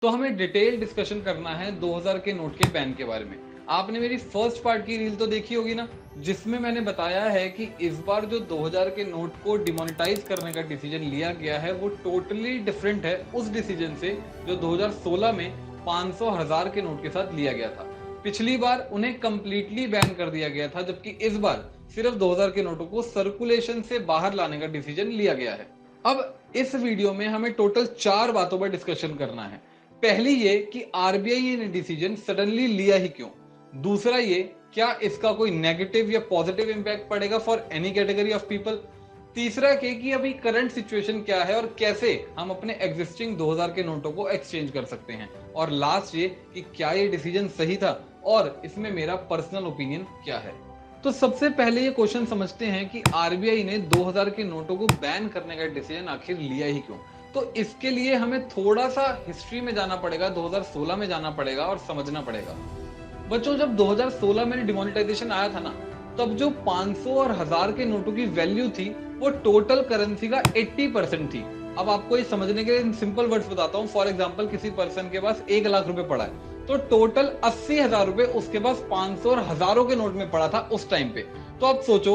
तो हमें detail discussion करना है 2000 के नोट के बैन के बारे में। आपने मेरी फर्स्ट पार्ट की रील तो देखी होगी ना, जिसमें मैंने बताया है कि इस बार जो 2000 के नोट को डिमोनेटाइज करने का डिसीजन लिया गया है वो टोटली डिफरेंट है उस डिसीजन से जो 2016 में 500 हजार के नोट के साथ लिया गया था। पिछली बार उन्हें कंप्लीटली बैन कर दिया गया था, जबकि इस बार सिर्फ 2000 के नोटों को सर्कुलेशन से बाहर लाने का डिसीजन लिया गया है। अब इस वीडियो में हमें टोटल 4 बातों पर डिस्कशन करना है। पहली ये कि आरबीआई ने डिसीजन सडनली लिया ही क्यों। दूसरा ये, क्या इसका कोई नेगेटिव या पॉजिटिव इंपैक्ट पड़ेगा for any category of people. तीसरा कि अभी करंट सिचुएशन क्या है और कैसे हम अपने एग्जिस्टिंग 2000 के नोटों को एक्सचेंज कर सकते हैं। और लास्ट ये कि क्या ये डिसीजन सही था और इसमें मेरा पर्सनल ओपिनियन क्या है। तो सबसे पहले ये क्वेश्चन समझते हैं कि आरबीआई ने 2000 के नोटों को बैन करने का डिसीजन आखिर लिया ही क्यों। तो इसके लिए हमें थोड़ा सा हिस्ट्री में जाना पड़ेगा, 2016 में जाना पड़ेगा और समझना पड़ेगा। बच्चों, जब 2016 में डिमोनेटाइजेशन आया था ना, तब जो 500 और 1000 के नोटों की वैल्यू थी वो टोटल करेंसी का 80% थी। अब आपको ये समझने के लिए सिंपल वर्ड्स बताता हूँ। फॉर एग्जांपल, किसी पर्सन के पास 1 लाख रुपए पड़ा है तो टोटल 80,000 रुपए उसके पास 500 और हजारों के नोट में पड़ा था उस टाइम पे। तो आप सोचो,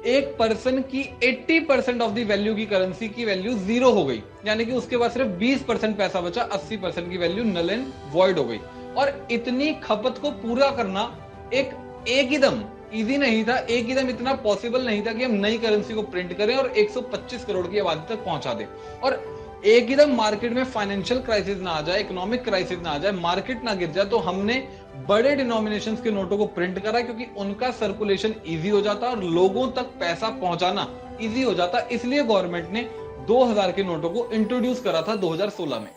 एक पर्सन की 80% ऑफ द वैल्यू की करेंसी की वैल्यू जीरो हो गई, यानी कि उसके पास सिर्फ 20% पैसा बचा, 80% की वैल्यू नल एंड वॉइड हो गई। और इतनी खपत को पूरा करना एक एकदम इजी नहीं था, एकदम इतना पॉसिबल नहीं था कि हम नई करेंसी को प्रिंट करें और 125 करोड़ की आबादी तक पहुंचा दें। और एकदम मार्केट में फाइनेंशियल क्राइसिस ना आ जाए, इकोनॉमिक क्राइसिस ना आ जाए, मार्केट ना गिर जाए, तो हमने बड़े डिनोमिनेशंस के नोटों को प्रिंट करा क्योंकि उनका सर्कुलेशन इजी हो जाता और लोगों तक पैसा पहुंचाना इजी हो जाता। इसलिए गवर्नमेंट ने 2000 के नोटों को इंट्रोड्यूस करा था 2016 में।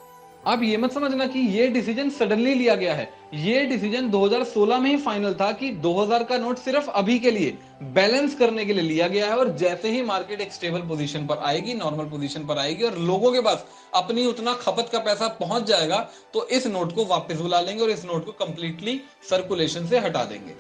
अब ये मत समझना कि ये डिसीजन सडनली लिया गया है। ये डिसीजन 2016 में ही फाइनल था कि 2000 का नोट सिर्फ अभी के लिए बैलेंस करने के लिए लिया गया है, और जैसे ही मार्केट एक स्टेबल पोजीशन पर आएगी, नॉर्मल पोजीशन पर आएगी और लोगों के पास अपनी उतना खपत का पैसा पहुंच जाएगा, तो इस नोट को वापस बुला लेंगे और इस नोट को कंप्लीटली सर्कुलेशन से हटा देंगे।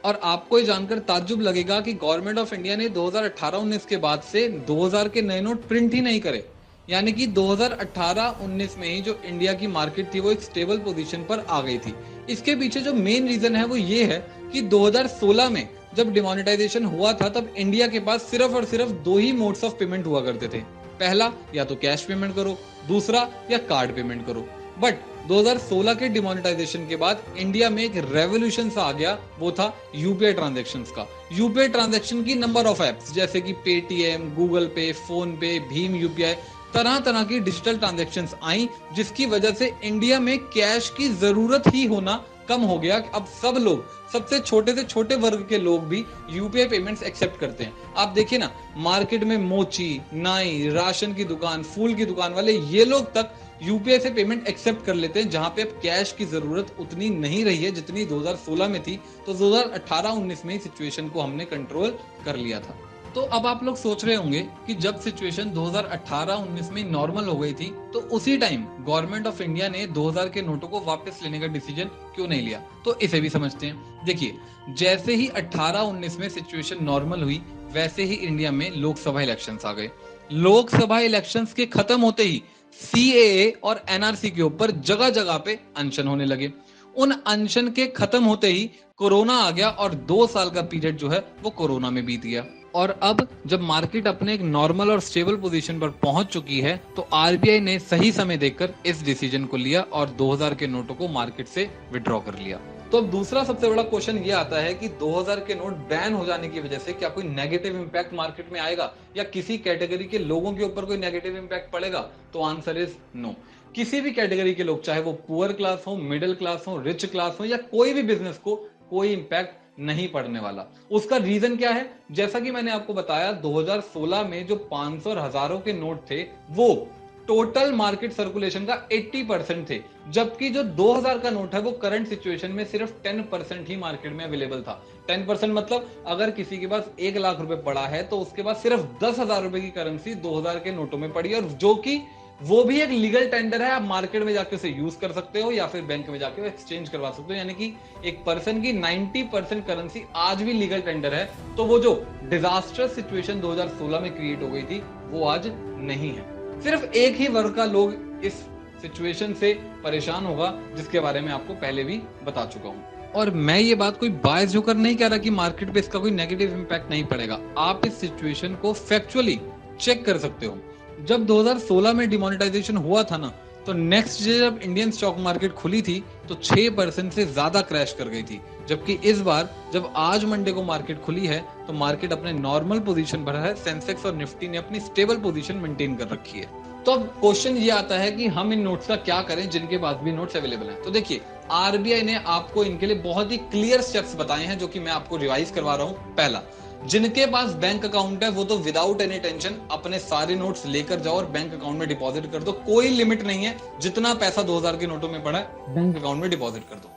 और आपको ये जानकर ताज्जुब लगेगा कि गवर्नमेंट ऑफ इंडिया ने 2018-19 के बाद से 2000 के नए नोट प्रिंट ही नहीं करे। यानी कि 2018-19 में ही जो इंडिया की मार्केट थी वो एक स्टेबल पोजीशन पर आ गई थी। इसके पीछे जो मेन रीजन है वो ये है कि 2016 में जब डिमोनेटाइजेशन हुआ था तब इंडिया के पास सिर्फ और सिर्फ 2 ही मोड्स ऑफ पेमेंट हुआ करते थे। पहला, या तो कैश पेमेंट करो, दूसरा या कार्ड पेमेंट करो। बट 2016 के डिमोनेटाइजेशन के बाद इंडिया में एक रेवोल्यूशन सा आ गया, वो था यूपीआई ट्रांजैक्शंस का। यूपीआई ट्रांजैक्शन की नंबर ऑफ एप्स जैसे कि पेटीएम, गूगल पे, फोन पे, भीम यूपीआई, तरह तरह की डिजिटल ट्रांजैक्शंस आई, जिसकी वजह से इंडिया में कैश की जरूरत ही होना कम हो गया। अब सब लोग, सबसे छोटे से छोटे वर्ग के लोग भी यूपीआई पेमेंट्स एक्सेप्ट करते हैं। आप देखिए ना, मार्केट में मोची, नाई, राशन की दुकान, फूल की दुकान वाले, ये लोग तक यूपीआई से पेमेंट एक्सेप्ट कर लेते हैं, जहां पे अब कैश की जरूरत उतनी नहीं रही है जितनी 2016 में थी। तो 2018-19 में ही सिचुएशन को हमने कंट्रोल कर लिया था। तो अब आप लोग सोच रहे होंगे कि जब सिचुएशन 2018-19 में नॉर्मल हो गई थी तो उसी टाइम गवर्नमेंट ऑफ इंडिया ने 2000 के नोटों को वापस लेने का डिसीजन क्यों नहीं लिया। तो इसे भी समझते हैं। देखिए, जैसे ही 18-19 में सिचुएशन नॉर्मल हुई, वैसे ही इंडिया में लोकसभा इलेक्शंस आ गए। लोकसभा इलेक्शंस के खत्म होते ही सीएए और एनआरसी के ऊपर जगह जगह पे अनशन होने लगे। उन अनशन के खत्म होते ही कोरोना आ गया और 2 साल का पीरियड जो है वो कोरोना में बीत गया। और अब जब मार्केट अपने एक नॉर्मल और स्टेबल पोजीशन पर पहुंच चुकी है, तो आरबीआई ने सही समय देखकर इस डिसीजन को लिया और 2000 के नोटों को मार्केट से विड्रॉ कर लिया। तो अब दूसरा सबसे बड़ा क्वेश्चन ये आता है कि 2000 के नोट बैन हो जाने की वजह से क्या कोई नेगेटिव इंपैक्ट मार्केट में आएगा या किसी कैटेगरी के लोगों के ऊपर कोई नेगेटिव इंपैक्ट पड़ेगा। तो आंसर इज नो। किसी भी कैटेगरी के लोग, चाहे वो पुअर क्लास हो, मिडिल क्लास हो, रिच क्लास हो या कोई भी बिजनेस को, कोई इंपैक्ट नहीं पड़ने वाला। उसका रीजन क्या है? जैसा कि मैंने आपको बताया, 2016 में जो 500 और हजारों के नोट थे वो टोटल मार्केट सर्कुलेशन का 80% थे, जबकि जो 2000 का नोट है वो करंट सिचुएशन में सिर्फ 10% ही मार्केट में अवेलेबल था। 10% मतलब अगर किसी के पास 1 लाख रुपए पड़ा है तो उसके पास सिर्फ 10,000 रुपए की करेंसी 2000 के नोटों में पड़ी है, और जो कि वो भी एक लीगल टेंडर है। आप मार्केट में जाके उसे यूज कर सकते हो या फिर बैंक में जाके एक्सचेंज करवा सकते हो। यानी कि एक पर्सन की 90% करेंसी आज भी लीगल टेंडर है। तो वो जो डिजास्टर्स सिचुएशन 2016 में क्रिएट हो गई थी वो आज नहीं है। सिर्फ एक ही वर्ग का लोग इस सिचुएशन से परेशान होगा, जिसके बारे में आपको पहले भी बता चुका हूँ। और मैं ये बात कोई बायस होकर नहीं कह रहा कि मार्केट पे इसका कोई नेगेटिव इंपैक्ट नहीं पड़ेगा। आप इस सिचुएशन को फैक्चुअली चेक कर सकते हो। जब 2016 में डिमोनेटाइजेशन हुआ था ना, तो नेक्स्ट डे जब इंडियन स्टॉक मार्केट खुली थी तो 6% से ज्यादा क्रैश कर गई थी। जबकि इस बार जब आज मंडे को मार्केट खुली है तो मार्केट अपने नॉर्मल पोजीशन पर है। सेंसेक्स और निफ्टी ने अपनी स्टेबल पोजीशन मेंटेन कर रखी है। तो अब क्वेश्चन ये आता है कि हम इन नोट्स का क्या करें जिनके पास भी नोट्स अवेलेबल हैं। तो देखिए, आरबीआई ने आपको इनके लिए बहुत ही क्लियर स्टेप्स बताए हैं, जो कि मैं आपको रिवाइज करवा रहा हूं। पहला, जिनके पास बैंक अकाउंट है वो तो विदाउट एनी टेंशन अपने सारे नोट्स लेकर जाओ और बैंक अकाउंट में डिपॉजिट कर दो। कोई लिमिट नहीं है, जितना पैसा 2000 के नोटों में पड़ा है बैंक अकाउंट में डिपॉजिट कर दो।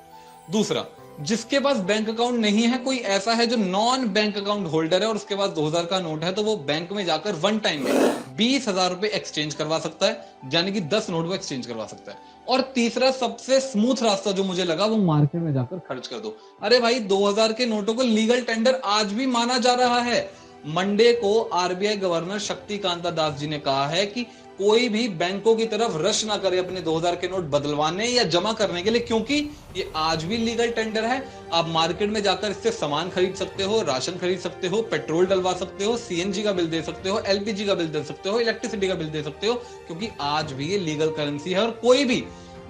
दूसरा, जिसके पास बैंक अकाउंट नहीं है, कोई ऐसा है जो नॉन बैंक अकाउंट होल्डर है और उसके पास 2000 का नोट है, तो वो बैंक में जाकर वन टाइम में 20,000 रुपए एक्सचेंज करवा सकता है, यानी कि 10 नोट वो एक्सचेंज करवा सकता है। और तीसरा सबसे स्मूथ रास्ता जो मुझे लगा, वो मार्केट में जाकर खर्च कर दो। अरे भाई, 2000 के नोटों को लीगल टेंडर आज भी माना जा रहा है। मंडे को आरबीआई गवर्नर शक्तिकांता दास जी ने कहा है कि कोई भी बैंकों की तरफ रश ना करे अपने 2000 के नोट बदलवाने या जमा करने के लिए, क्योंकि ये आज भी लीगल टेंडर है। आप मार्केट में जाकर इससे सामान खरीद सकते हो, राशन खरीद सकते हो, पेट्रोल डलवा सकते हो, सीएनजी का बिल दे सकते हो, एलपीजी का बिल दे सकते हो, इलेक्ट्रिसिटी का बिल दे सकते हो, क्योंकि आज भी ये लीगल करेंसी है और कोई भी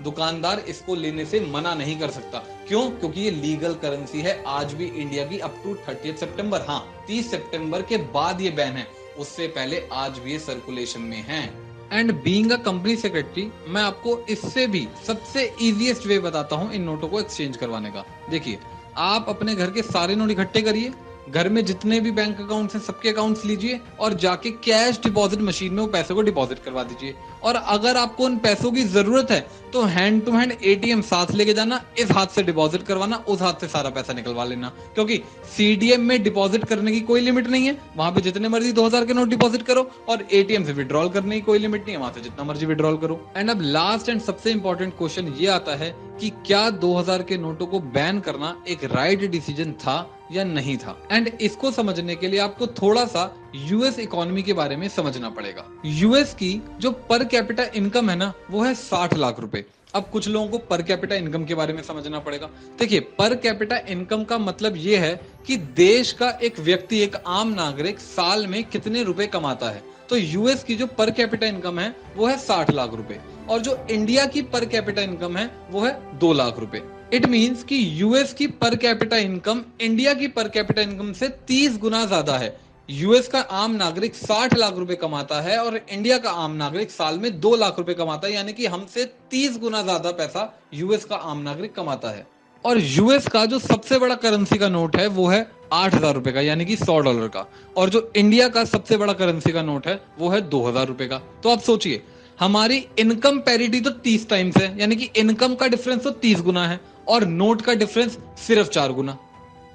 दुकानदार इसको लेने से मना नहीं कर सकता। क्यों? क्योंकि ये लीगल करेंसी है आज भी इंडिया की अप टू 30 सितंबर। हाँ, 30 सितंबर के बाद ये बैन है, उससे पहले आज भी ये सर्कुलेशन में है। And being a company secretary, मैं आपको इससे भी सबसे इजीएस्ट वे बताता हूं इन नोटों को एक्सचेंज करवाने का। देखिए, आप अपने घर के सारे नोट इकट्ठे करिए, घर में जितने भी बैंक अकाउंट्स हैं सबके अकाउंट्स लीजिए और जाके कैश डिपॉजिट मशीन में वो पैसे को डिपॉजिट करवा दीजिए। और अगर आपको उन पैसों की जरूरत है तो हैंड टू हैंड एटीएम साथ लेके जाना, इस हाथ से डिपॉजिट करवाना, उस हाथ से सारा पैसा निकलवा लेना, क्योंकि सीडीएम में डिपॉजिट करने की कोई लिमिट नहीं है। वहां पे जितने मर्जी 2000 के नोट डिपॉजिट करो और एटीएम से विड्रॉल करने की कोई लिमिट नहीं है, वहां से जितना मर्जी विड्रॉल करो। एंड अब लास्ट एंड सबसे इंपॉर्टेंट क्वेश्चन ये आता है कि क्या 2000 के नोटों को बैन करना एक राइट डिसीजन था या नहीं था। एंड इसको समझने के लिए आपको थोड़ा सा यूएस इकोनॉमी के बारे में समझना पड़ेगा। यूएस की जो पर कैपिटा इनकम है ना, वो है 60 लाख रुपए। अब कुछ लोगों को पर कैपिटा इनकम के बारे में समझना पड़ेगा। देखिए, पर कैपिटा इनकम का मतलब ये है कि देश का एक व्यक्ति, एक आम नागरिक साल में कितने रुपए कमाता है। तो यूएस की जो पर कैपिटा इनकम है वो है 60 लाख रुपए और जो इंडिया की पर कैपिटा इनकम है वो है 2 लाख रुपए। इट मींस कि यूएस की पर कैपिटा इनकम इंडिया की पर कैपिटा इनकम से 30 गुना ज्यादा है। यूएस का आम नागरिक 60 लाख रुपए कमाता है और इंडिया का आम नागरिक साल में 2 लाख रुपए कमाता है, यानी कि हमसे 30 गुना ज्यादा पैसा यूएस का आम नागरिक कमाता है। और यूएस का जो सबसे बड़ा करेंसी का नोट है वो है 8000 रुपए का, यानी कि $100 का। और जो इंडिया का सबसे बड़ा करेंसी का नोट है वो है 2000 रुपए का। तो आप सोचिए, हमारी इनकम पैरिटी तो 30 टाइम्स है, यानी कि इनकम का डिफरेंस तो 30 गुना है और नोट का डिफरेंस सिर्फ 4 गुना।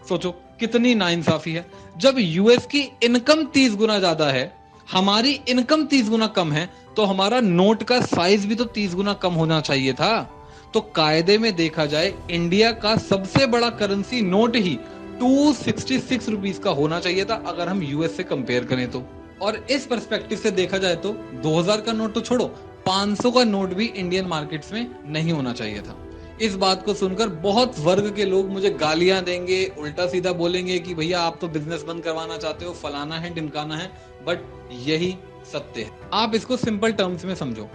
सोचो कितनी नाइंसाफी है। जब यूएस की इनकम 30 गुना ज्यादा है, हमारी इनकम 30 गुना कम है, तो हमारा नोट का साइज भी तो 30 गुना कम होना चाहिए था। तो कायदे में देखा जाए इंडिया का सबसे बड़ा करेंसी नोट ही 266 रुपीस का होना चाहिए था, अगर हम यूएस से कंपेयर करें तो। और इस पर्सपेक्टिव से देखा जाए तो 2000 का नोट तो छोड़ो, 500 का नोट भी इंडियन मार्केट्स में नहीं होना चाहिए था। इस बात को सुनकर बहुत वर्ग के लोग मुझे गालियां देंगे, उल्टा सीधा बोलेंगे कि भैया आप तो बिजनेस बंद करवाना चाहते हो, फलाना है ढिमकाना है, बट यही सत्य है। आप इसको सिंपल टर्म्स में समझो,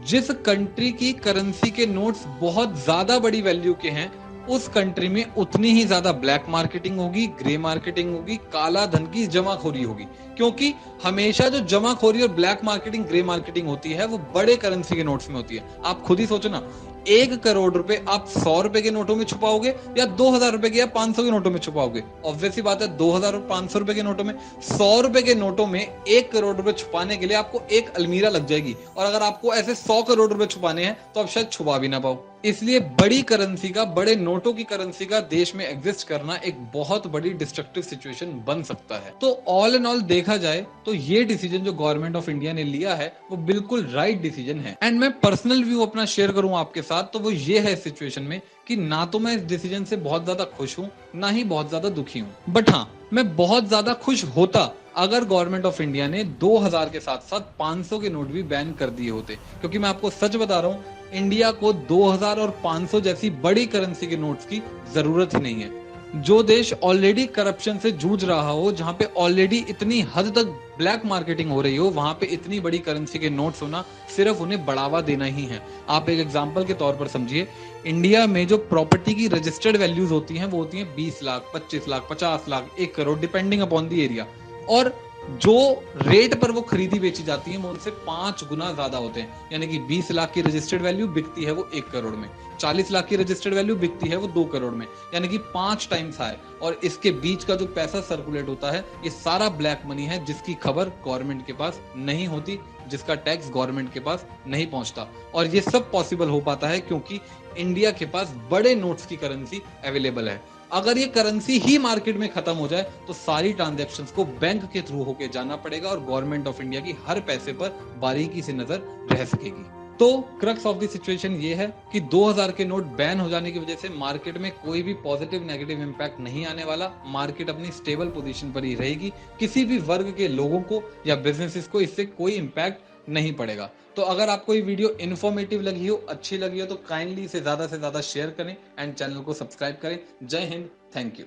जिस कंट्री की करेंसी के नोट्स बहुत ज्यादा बड़ी वैल्यू के हैं, उस कंट्री में उतनी ही ज्यादा ब्लैक मार्केटिंग होगी, ग्रे मार्केटिंग होगी, काला धन की जमाखोरी होगी। क्योंकि हमेशा जो जमाखोरी और ब्लैक मार्केटिंग, ग्रे मार्केटिंग होती है वो बड़े करेंसी के नोट्स में होती है। आप खुद ही सोचो ना, 1 करोड़ रुपए आप 100 रुपए के नोटों में छुपाओगे या 2000 रुपए के या 500 के नोटों में छुपाओगे? ऑब्वियस सी बात है, 2000 और 500 रुपए के नोटों में। 100 रुपए के नोटों में 1 करोड़ रुपए छुपाने के लिए आपको एक अलमीरा लग जाएगी, और अगर आपको ऐसे 100 करोड़ रुपए छुपाने हैं तो आप शायद छुपा भी ना पाओ। इसलिए बड़ी करेंसी का, बड़े नोटों की करेंसी का देश में एग्जिस्ट करना एक बहुत बड़ी डिस्ट्रक्टिव सिचुएशन बन सकता है। तो ऑल इन ऑल देखा जाए तो ये डिसीजन जो गवर्नमेंट ऑफ इंडिया ने लिया है वो बिल्कुल राइट डिसीजन है। एंड मैं पर्सनल व्यू अपना शेयर करूं आपके साथ, बात तो वो ये है इस सिचुएशन में कि ना तो मैं इस डिसीजन से बहुत ज्यादा खुश हूँ, ना ही बहुत ज्यादा दुखी हूँ। बट हाँ, मैं बहुत ज्यादा खुश होता अगर गवर्नमेंट ऑफ इंडिया ने 2000 के साथ साथ 500 के नोट भी बैन कर दिए होते, क्योंकि मैं आपको सच बता रहा हूँ, इंडिया को 2000 और 500 जैसी बड़ी करेंसी के नोट्स की जरूरत ही नहीं है। जो देश ऑलरेडी करप्शन से जूझ रहा हो, जहां पे ऑलरेडी इतनी हद तक ब्लैक मार्केटिंग हो रही हो, वहां पे इतनी बड़ी करेंसी के नोट्स होना सिर्फ उन्हें बढ़ावा देना ही है। आप एक एग्जांपल के तौर पर समझिए, इंडिया में जो प्रॉपर्टी की रजिस्टर्ड वैल्यूज होती हैं वो होती हैं 20 lakh, 25 lakh, 50 lakh, 1 crore, depending upon the area. और जो रेट पर वो खरीदी बेची जाती है वो उनसे 5 गुना ज्यादा होते हैं। यानी कि 20 लाख की रजिस्टर्ड वैल्यू बिकती है वो 1 करोड़ में, 40 लाख की रजिस्टर्ड वैल्यू बिकती है वो 2 करोड़ में, यानी कि 5 टाइम्स हाई। और इसके बीच का जो पैसा सर्कुलेट होता है, ये सारा ब्लैक मनी है जिसकी खबर गवर्नमेंट के पास नहीं होती, जिसका टैक्स गवर्नमेंट के पास नहीं पहुंचता। और ये सब पॉसिबल हो पाता है क्योंकि इंडिया के पास बड़े नोट्स की करेंसी अवेलेबल है। अगर ये करेंसी ही मार्केट में खत्म हो जाए तो सारी ट्रांजैक्शंस को बैंक के थ्रू होके जाना पड़ेगा और गवर्नमेंट ऑफ इंडिया की हर पैसे पर बारीकी से नजर रह सकेगी। तो क्रक्स ऑफ द सिचुएशन ये है कि 2000 के नोट बैन हो जाने की वजह से मार्केट में कोई भी पॉजिटिव नेगेटिव इंपैक्ट नहीं आने वाला। मार्केट अपनी स्टेबल पोजीशन पर ही रहेगी, किसी भी वर्ग के लोगों को या बिजनेसेस को इससे कोई इंपैक्ट नहीं पड़ेगा। तो अगर आपको ये वीडियो इन्फॉर्मेटिव लगी हो, अच्छी लगी हो, तो काइंडली इसे ज्यादा से ज्यादा शेयर करें एंड चैनल को सब्सक्राइब करें। जय हिंद, थैंक यू।